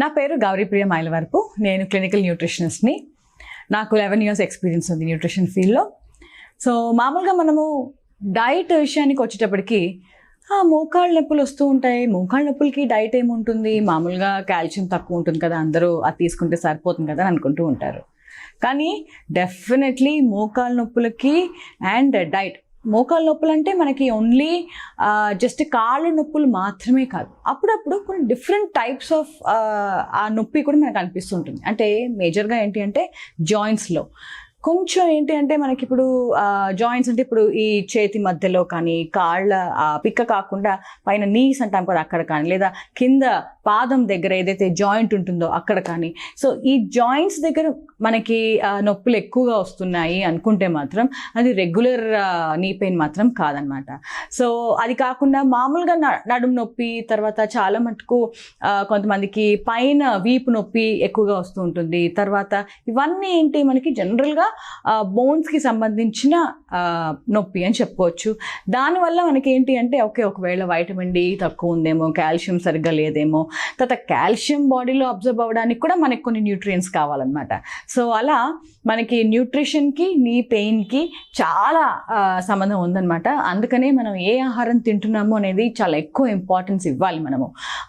నా పేరు గౌరీప్రియ మైలవరపు. నేను క్లినికల్ న్యూట్రిషనిస్ట్ని. నాకు 11 years ఎక్స్పీరియన్స్ ఉంది న్యూట్రిషన్ ఫీల్డ్లో. సో మామూలుగా మనము డైట్ విషయానికి వచ్చేటప్పటికి మోకాళ్ళ నొప్పులు వస్తూ ఉంటాయి. మోకాళ్ళ నొప్పులకి డైట్ ఏముంటుంది, మామూలుగా కాల్షియం తక్కువ ఉంటుంది కదా, అందరూ అది తీసుకుంటే సరిపోతుంది కదా అని అనుకుంటూ ఉంటారు. కానీ డెఫినెట్లీ మోకాళ్ళ నొప్పులకి అండ్ డైట్, మోకాళ్ళ నొప్పులు అంటే మనకి ఓన్లీ జస్ట్ కాళ్ళ నొప్పులు మాత్రమే కాదు, అప్పుడప్పుడు కొన్ని డిఫరెంట్ టైప్స్ ఆఫ్ ఆ నొప్పి కూడా మనకు అనిపిస్తుంటుంది. అంటే మేజర్గా ఏంటి అంటే జాయింట్స్లో కొంచెం ఏంటి అంటే మనకి ఇప్పుడు జాయింట్స్ అంటే ఇప్పుడు ఈ చేతి మధ్యలో కానీ, కాళ్ళ పిక్క కాకుండా పైన నీస్ అంటాం కదా అక్కడ కానీ, లేదా కింద పాదం దగ్గర ఏదైతే జాయింట్ ఉంటుందో అక్కడ కానీ. సో ఈ జాయింట్స్ దగ్గర మనకి నొప్పులు ఎక్కువగా వస్తున్నాయి అనుకుంటే మాత్రం అది రెగ్యులర్ నీ పెయిన్ మాత్రం కాదనమాట. సో అది కాకుండా మామూలుగా నడుము నొప్పి, తర్వాత చాలా మటుకు కొంతమందికి పైన వీపు నొప్పి ఎక్కువగా వస్తూ ఉంటుంది. తర్వాత ఇవన్నీ ఏంటి మనకి జనరల్గా బోన్స్కి సంబంధించిన నొప్పి అని చెప్పుకోవచ్చు. దానివల్ల మనకి ఏంటి అంటే ఒకవేళ వైటమిన్ డి తక్కువ ఉందేమో, కాల్షియం సరిగ్గా లేదేమో, తర్వాత కాల్షియం బాడీలో అబ్జర్వ్ అవ్వడానికి కూడా మనకి కొన్ని న్యూట్రియంట్స్ కావాలన్నమాట. సో అలా మనకి న్యూట్రిషన్కి నీ పెయిన్కి చాలా సంబంధం ఉందన్నమాట. అందుకనే మనం ఏ ఆహారం తింటున్నామో అనేది చాలా ఎక్కువ ఇంపార్టెన్స్ ఇవ్వాలి. మనము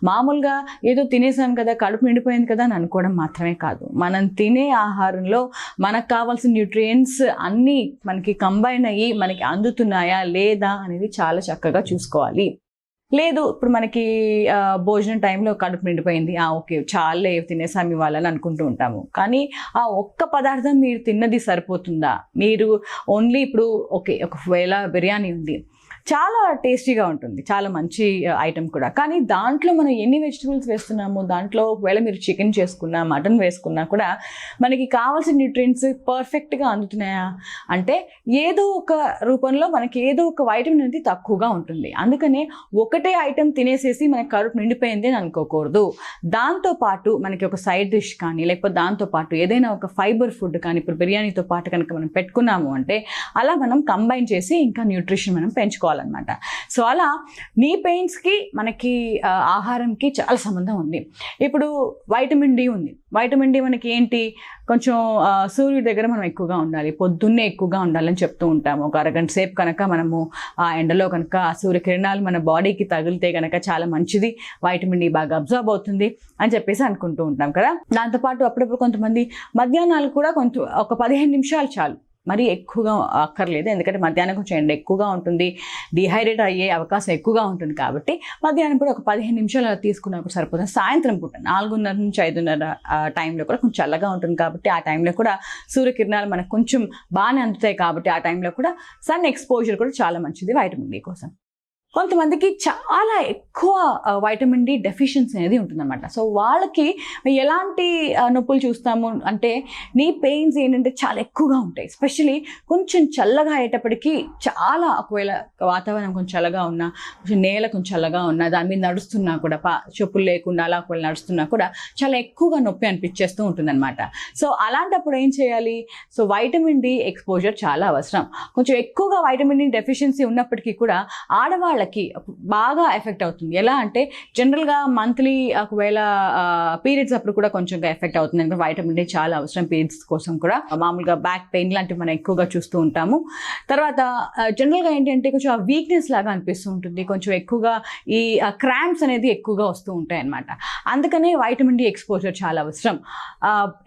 మామూలుగా ఏదో తినేసాం కదా, కడుపు నిండిపోయింది కదా అని అనుకోవడం మాత్రమే కాదు. మనం తినే ఆహారంలో మనకు కావాల్సిన న్యూట్రియంట్స్ అన్నీ మనకి కంబైన్ అయ్యి మనకి అందుతున్నాయా లేదా అనేది చాలా చక్కగా చూసుకోవాలి. లేదు ఇప్పుడు మనకి భోజనం టైంలో కడుపు నిండిపోయింది, ఓకే చాలే తినేసామి వాళ్ళని అనుకుంటూ ఉంటాము. కానీ ఆ ఒక్క పదార్థం మీరు తిన్నది సరిపోతుందా? మీరు ఓన్లీ ఇప్పుడు ఒకవేళ బిర్యానీ ఉంది, చాలా టేస్టీగా ఉంటుంది, చాలా మంచి ఐటెం కూడా, కానీ దాంట్లో మనం ఎన్ని వెజిటబుల్స్ వేస్తున్నాము, దాంట్లో ఒకవేళ మీరు చికెన్ చేసుకున్నా, మటన్ వేసుకున్నా కూడా మనకి కావాల్సిన న్యూట్రియంట్స్ పర్ఫెక్ట్గా అందుతున్నాయా అంటే ఏదో ఒక రూపంలో మనకి ఏదో ఒక వైటమిన్ అనేది తక్కువగా ఉంటుంది. అందుకనే ఒకటే ఐటెం తినేసేసి మనకి కడుపు నిండిపోయింది అని అనుకోకూడదు. దాంతోపాటు మనకి ఒక సైడ్ డిష్ కానీ, లేకపోతే దాంతోపాటు ఏదైనా ఒక ఫైబర్ ఫుడ్ కానీ, ఇప్పుడు బిర్యానీతో పాటు కనుక మనం పెట్టుకున్నాము అంటే అలా మనం కంబైన్ చేసి ఇంకా న్యూట్రిషన్ మనం పెంచుకోవాలి అనమాట. సో అలా నీ పెయిన్స్కి మనకి ఆహారంకి చాలా సంబంధం ఉంది. ఇప్పుడు వైటమిన్ డి ఉంది. వైటమిన్ డి మనకి ఏంటి, కొంచెం సూర్యుడి దగ్గర మనం ఎక్కువగా ఉండాలి, పొద్దున్నే ఎక్కువగా ఉండాలని చెప్తూ ఉంటాము. ఒక అరగంట సేపు కనుక మనము ఆ ఎండలో కనుక ఆ సూర్యకిరణాలు మన బాడీకి తగిలితే కనుక చాలా మంచిది, వైటమిన్ డి బాగా అబ్జర్వ్ అవుతుంది అని చెప్పేసి అనుకుంటూ ఉంటాం కదా. దాంతోపాటు అప్పుడప్పుడు కొంతమంది మధ్యాహ్నాలు కూడా కొంచెం ఒక 15 నిమిషాలు చాలు, మరి ఎక్కువగా అక్కర్లేదు. ఎందుకంటే మధ్యాహ్నం కొంచెం ఎండ ఎక్కువగా ఉంటుంది, డిహైడ్రేట్ అయ్యే అవకాశం ఎక్కువగా ఉంటుంది. కాబట్టి మధ్యాహ్నం కూడా ఒక 15 నిమిషాలు అలా తీసుకున్నా కూడా సరిపోతుంది. సాయంత్రం పూట 4:30 నుంచి 5:30 టైంలో కూడా కొంచెం చల్లగా ఉంటుంది కాబట్టి ఆ టైంలో కూడా సూర్యకిరణాలు మనకు కొంచెం బాగానే అందుతాయి. కాబట్టి ఆ టైంలో కూడా సన్ ఎక్స్పోజర్ కూడా చాలా మంచిది వైటమిన్ డి కోసం. కొంతమందికి చాలా ఎక్కువ వైటమిన్ డి డెఫిషియన్సీ అనేది ఉంటుందన్నమాట. సో వాళ్ళకి ఎలాంటి నొప్పులు చూస్తాము అంటే నీ పెయిన్స్ ఏంటంటే చాలా ఎక్కువగా ఉంటాయి. ఎస్పెషలీ కొంచెం చల్లగా అయ్యేటప్పటికీ చాలా, ఒకవేళ వాతావరణం కొంచెం చల్లగా ఉన్నా, కొంచెం నేల కొంచెం చల్లగా ఉన్నా, దాని మీద నడుస్తున్నా కూడా చెప్పులు లేకుండా అలా ఒకవేళ నడుస్తున్నా కూడా చాలా ఎక్కువగా నొప్పి అనిపించేస్తూ ఉంటుందన్నమాట. సో అలాంటప్పుడు ఏం చేయాలి? సో వైటమిన్ డి ఎక్స్పోజర్ చాలా అవసరం. కొంచెం ఎక్కువగా వైటమిన్ డి డెఫిషియన్సీ ఉన్నప్పటికీ కూడా ఆడవాళ్ళకి బాగా ఎఫెక్ట్ అవుతుంది. ఎలా అంటే జనరల్గా మంత్లీ ఒకవేళ పీరియడ్స్ అప్పుడు కూడా కొంచెం ఎఫెక్ట్ అవుతుంది. ఎందుకంటే వైటమిన్ డి చాలా అవసరం పీరియడ్స్ కోసం కూడా. మామూలుగా బ్యాక్ పెయిన్ లాంటివి మనం ఎక్కువగా చూస్తూ ఉంటాము. తర్వాత జనరల్గా ఏంటంటే కొంచెం ఆ వీక్నెస్ లాగా అనిపిస్తూ ఉంటుంది, కొంచెం ఎక్కువగా ఈ క్రాంప్స్ అనేది ఎక్కువగా వస్తూ ఉంటాయి అన్నమాట. అందుకనే వైటమిన్ డి ఎక్స్పోజర్ చాలా అవసరం.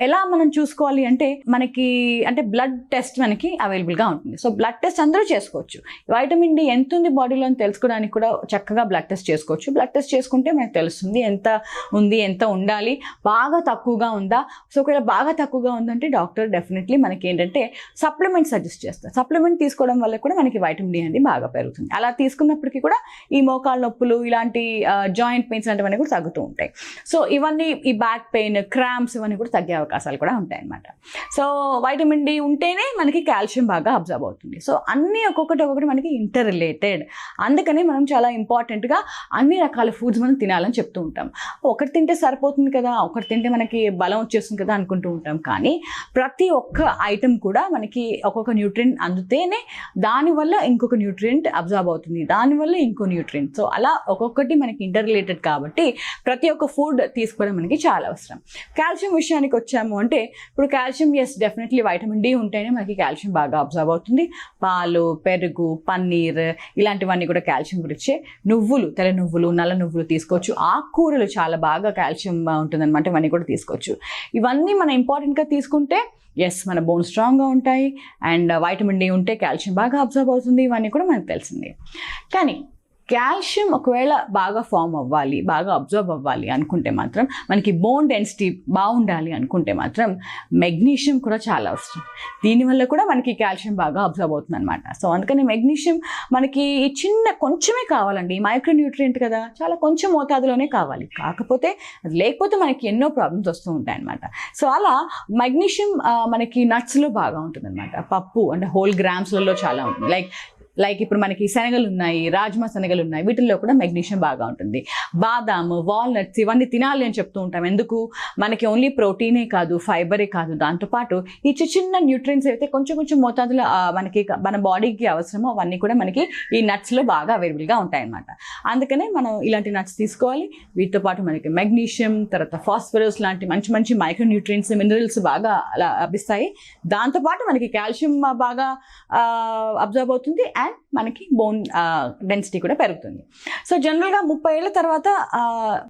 ఎలా మనం చూసుకోవాలి అంటే మనకి అంటే బ్లడ్ టెస్ట్ మనకి అవైలబుల్గా ఉంటుంది. సో బ్లడ్ టెస్ట్ అందరూ చేసుకోవచ్చు. వైటమిన్ డి ఎంత ఉంది బాడీలో అని తెలుసుకోవడానికి కూడా చక్కగా బ్లడ్ టెస్ట్ చేసుకోవచ్చు. బ్లడ్ టెస్ట్ చేసుకుంటే మనకు తెలుస్తుంది ఎంత ఉంది, ఎంత ఉండాలి, బాగా తక్కువగా ఉందా. సో ఒకవేళ బాగా తక్కువగా ఉందంటే డాక్టర్ డెఫినెట్లీ మనకి ఏంటంటే సప్లిమెంట్ సజెస్ట్ చేస్తారు. సప్లిమెంట్ తీసుకోవడం వల్ల కూడా మనకి వైటమిన్ డి అనేది బాగా పెరుగుతుంది. అలా తీసుకున్నప్పటికీ కూడా ఈ మోకాళ్ళ నొప్పులు, ఇలాంటి జాయింట్ పెయిన్స్ లాంటివన్నీ కూడా తగ్గుతూ ఉంటాయి. సో ఇవన్నీ ఈ బ్యాక్ పెయిన్, క్రాంప్స్ ఇవన్నీ కూడా తగ్గే అవకాశాలు కూడా ఉంటాయి అన్నమాట. సో వైటమిన్ డి ఉంటేనే మనకి కాల్షియం బాగా అబ్జర్వ్ అవుతుంది. సో అన్నీ ఒక్కొక్కటి మనకి ఇంటర్ రిలేటెడ్. అందుకని అందుకనే మనం చాలా ఇంపార్టెంట్గా అన్ని రకాల ఫుడ్స్ మనం తినాలని చెప్తూ ఉంటాం. ఒకటి తింటే సరిపోతుంది కదా, ఒకటి తింటే మనకి బలం వచ్చేస్తుంది కదా అనుకుంటూ ఉంటాం. కానీ ప్రతి ఒక్క ఐటెం కూడా మనకి ఒక్కొక్క న్యూట్రియంట్ అందుతేనే దానివల్ల ఇంకొక న్యూట్రియంట్ అబ్జార్బ్ అవుతుంది, దానివల్ల ఇంకో న్యూట్రియంట్. సో అలా ఒక్కొక్కటి మనకి ఇంటర్ రిలేటెడ్ కాబట్టి ప్రతి ఒక్క ఫుడ్ తీసుకోవడం మనకి చాలా అవసరం. కాల్షియం విషయానికి వచ్చాము అంటే ఇప్పుడు కాల్షియం డెఫినెట్లీ వైటమిన్ డి ఉంటేనే మనకి కాల్షియం బాగా అబ్జర్వ్ అవుతుంది. పాలు, పెరుగు, పన్నీర్ ఇలాంటివన్నీ కూడా కాల్షియం గురించే. నువ్వులు, తెల్ల నువ్వులు, నల్ల నువ్వులు తీసుకోవచ్చు. ఆకుకూరలు చాలా బాగా కాల్షియం ఉంటుందన్నమాట, ఇవన్నీ కూడా తీసుకోవచ్చు. ఇవన్నీ మనం ఇంపార్టెంట్గా తీసుకుంటే మన బోన్ స్ట్రాంగ్గా ఉంటాయి. అండ్ వైటమిన్ డి ఉంటే కాల్షియం బాగా అబ్జర్వ్ అవుతుంది. ఇవన్నీ కూడా మనకు తెలిసింది. కానీ కాల్షియం ఒకవేళ బాగా ఫామ్ అవ్వాలి, బాగా అబ్జర్వ్ అవ్వాలి అనుకుంటే మాత్రం, మనకి బోన్ డెన్సిటీ బాగుండాలి అనుకుంటే మాత్రం మెగ్నీషియం కూడా చాలా అవసరం. దీనివల్ల కూడా మనకి కాల్షియం బాగా అబ్జర్వ్ అవుతుంది అనమాట. సో అందుకని మెగ్నీషియం మనకి కొంచెమే కావాలండి. మైక్రో న్యూట్రియంట్ కదా, చాలా కొంచెం మోతాదులోనే కావాలి. కాకపోతే అది లేకపోతే మనకి ఎన్నో ప్రాబ్లమ్స్ వస్తూ ఉంటాయి అనమాట. సో అలా మెగ్నీషియం మనకి నట్స్లో బాగా ఉంటుంది అనమాట. పప్పు అంటే హోల్ గ్రామ్స్లలో చాలా ఉంటుంది. లైక్ ఇప్పుడు మనకి శనగలు ఉన్నాయి, రాజ్మా శనగలు ఉన్నాయి, వీటిల్లో కూడా మెగ్నీషియం బాగా ఉంటుంది. బాదాము, వాల్నట్స్ ఇవన్నీ తినాలి అని చెప్తూ ఉంటాం. ఎందుకు? మనకి ఓన్లీ ప్రోటీనే కాదు, ఫైబరే కాదు, దాంతోపాటు ఈ చిన్న న్యూట్రియన్స్ అయితే కొంచెం మోతాదులో మనకి మన బాడీకి అవసరమో అవన్నీ కూడా మనకి ఈ నట్స్లో బాగా అవైలబుల్గా ఉంటాయి అన్నమాట. అందుకనే మనం ఇలాంటి నట్స్ తీసుకోవాలి. వీటితో పాటు మనకి మెగ్నీషియం, తర్వాత ఫాస్ఫరస్ లాంటి మంచి మైక్రో న్యూట్రియన్స్, మినరల్స్ బాగా అలా లభిస్తాయి. దాంతోపాటు మనకి కాల్షియం బాగా అబ్జర్వ్ అవుతుంది. అండ్ మనకి బోన్ డెన్సిటీ కూడా పెరుగుతుంది. సో జనరల్గా 30 ఏళ్ళ తర్వాత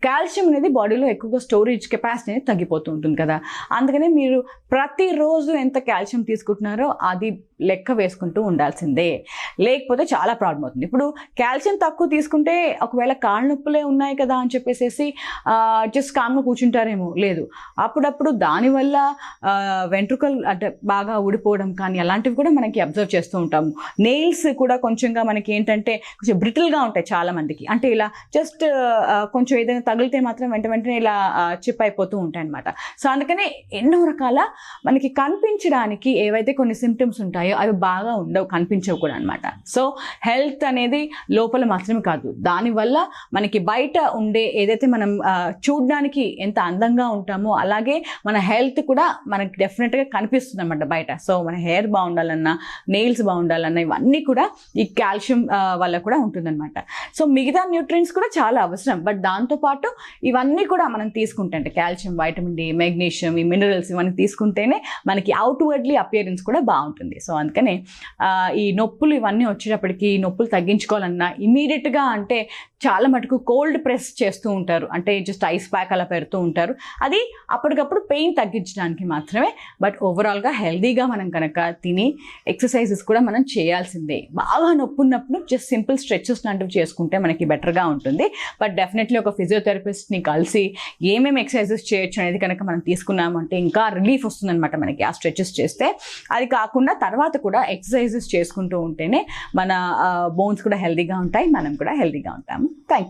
కాల్షియం అనేది బాడీలో ఎక్కువగా స్టోరేజ్ కెపాసిటీ అనేది తగ్గిపోతూ ఉంటుంది కదా. అందుకనే మీరు ప్రతిరోజు ఎంత కాల్షియం తీసుకుంటున్నారో అది లెక్క వేసుకుంటూ ఉండాల్సిందే, లేకపోతే చాలా ప్రాబ్లం అవుతుంది. ఇప్పుడు కాల్షియం తక్కువ తీసుకుంటే ఒకవేళ కాళ్ళ నొప్పులే ఉన్నాయి కదా అని చెప్పేసి జస్ట్ కామ్గా కూర్చుంటారేమో, లేదు. అప్పుడప్పుడు దానివల్ల వెంట్రుకలు అంటే బాగా ఊడిపోవడం కానీ అలాంటివి కూడా మనకి అబ్జర్వ్ చేస్తూ ఉంటాము. నెయిల్స్ కూడా కొంచెంగా మనకి ఏంటంటే కొంచెం బ్రిటిల్గా ఉంటాయి చాలా మందికి. అంటే ఇలా జస్ట్ కొంచెం ఏదైనా తగిలితే మాత్రం వెంటనే ఇలా చిప్ అయిపోతూ ఉంటాయి అనమాట. సో అందుకనే ఎన్నో రకాల మనకి కనిపించడానికి ఏవైతే కొన్ని సిమ్టమ్స్ ఉంటాయో అవి బాగా కనిపించవు కూడా అనమాట. సో హెల్త్ అనేది లోపల మాత్రమే కాదు, దానివల్ల మనకి బయట ఉండే ఏదైతే మనం చూడడానికి ఎంత అందంగా ఉంటామో అలాగే మన హెల్త్ కూడా మనకి డెఫినెట్గా కనిపిస్తుంది అనమాట బయట. సో మన హెయిర్ బాగుండాలన్నా, నెయిల్స్ బాగుండాలన్నా ఇవన్నీ కూడా ఈ కాల్షియం వల్ల కూడా ఉంటుందన్నమాట. సో మిగతా న్యూట్రియన్స్ కూడా చాలా అవసరం. బట్ దాంతోపాటు ఇవన్నీ కూడా మనం తీసుకుంటే అంటే కాల్షియం, వైటమిన్ డి, మెగ్నీషియం, ఈ మినరల్స్ ఇవన్నీ తీసుకుంటేనే మనకి అవుట్వర్డ్లీ అపియరెన్స్ కూడా బాగుంటుంది. సో అందుకనే ఈ నొప్పులు ఇవన్నీ వచ్చేటప్పటికి నొప్పులు తగ్గించుకోవాలన్నా ఇమీడియట్గా అంటే చాలా మటుకు కోల్డ్ ప్రెస్ చేస్తూ ఉంటారు. అంటే జస్ట్ ఐస్ ప్యాక్ అలా పెడుతూ ఉంటారు. అది అప్పటికప్పుడు పెయిన్ తగ్గించడానికి మాత్రమే. బట్ ఓవరాల్గా హెల్దీగా మనం కనుక తిని ఎక్సర్సైజెస్ కూడా మనం చేయాల్సిందే. బాగా నొప్పి ఉన్నప్పుడు జస్ట్ సింపుల్ స్ట్రెచెస్ లాంటివి చేసుకుంటే మనకి బెటర్గా ఉంటుంది. బట్ డెఫినెట్లీ ఒక ఫిజియోథెరపిస్ట్ని కలిసి ఏమేమి ఎక్సర్సైజెస్ చేయొచ్చు అనేది కనుక మనం తీసుకున్నామంటే ఇంకా రిలీఫ్ వస్తుందన్నమాట మనకి ఆ స్ట్రెచెస్ చేస్తే. అది కాకుండా తర్వాత కూడా ఎక్సర్సైజెస్ చేసుకుంటూ ఉంటేనే మన బోన్స్ కూడా హెల్దీగా ఉంటాయి, మనం కూడా హెల్దీగా ఉంటాము. Thank you.